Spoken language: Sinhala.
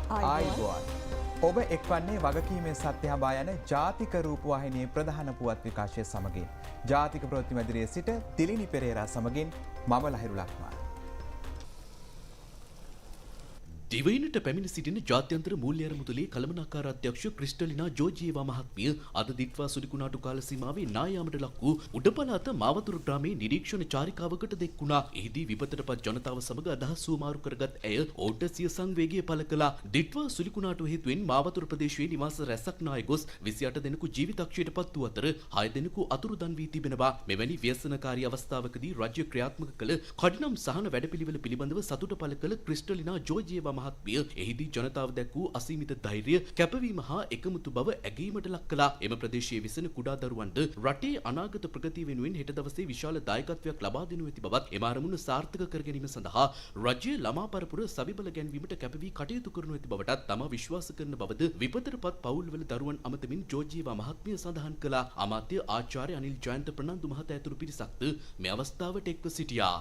ආයුබෝවන්. ඔබ එක්වන්නේ වගකීමේ සත්‍ය හඹා යන ජාතික රූපවාහිනියේ ප්‍රධාන පුවත් විකාශය සමගින්. ජාතික ප්‍රවෘත්ති මැදිරියේ සිට තිලිනි පෙරේරා සමගින් මම ලහිරු ලක්මාන. දිවයිනට පැමිණ සිටින ජාත්‍යන්තර මූල්‍ය අරමුදලේ කළමනාකාර අධ්‍යක්ෂ ක්‍රිස්ටලිනා ජෝර්ජියේවා මහත්මිය අද දිට්වා සුලිකුණාටු කාල සීමාවේ නායාමට ලක් වූ උඩපළාත මාවතුර ග්‍රාමයේ නිරීක්ෂණ චාරිකාවකට දෙක් වුණා. එහිදී විපතටපත් ජනතාව සමග අදහස් සුවමාරු කරගත් ඇය ඔවුන්ට සිය සංවේගය පළ කළා. දිට්වා සුලිකුණාටු හේතුවෙන් මාවතුර ප්‍රදේශයේ නිවාස රැසක් නාය ගොස් 28 දෙනෙකු ජීවිතක්ෂයට පත් වූ අතර 6 දෙනෙකු අතුරුදන් වී තිබෙනවා. මෙවැනි ව්‍යසනකාරී අවස්ථාවකදී රාජ්‍ය ක්‍රියාත්මක කළ කඩිනම් සහන වැඩපිළිවෙල පිළිබඳව සතුට පළ කළ ක්‍රිස්ටලිනා ජෝර්ජියේවා මහත්මිය එහිදී ජනතාව දැක් වූ අසීමිත ධෛර්යය කැපවීම හා එකමුතු බව ඇගීමට ලක් කළා. එම ප්‍රදේශයේ විසෙන කුඩා දරුවන්ට රටේ අනාගත ප්‍රගතිය වෙනුවෙන් හෙට දවසේ විශාල දායකත්වයක් ලබා දෙනු ඇති බවත් එම අරමුණ සාර්ථක කර ගැනීම සඳහා රජයේ ළමා පරපුර සවිබල ගැන්වීමට කැපවී කටයුතු කරනු ඇති බවටත් තමා විශ්වාස කරන බවද විපතටපත් පවුල්වල දරුවන් අමතමින් ජෝර්ජියේවා මහත්මිය සඳහන් කළා. අමාත්‍ය ආචාර්ය අනිල් ජයන්ත ප්‍රනන්දු මහතා ඇතුළු පිරිසක්ද මේ අවස්ථාවට එක්ව සිටියා.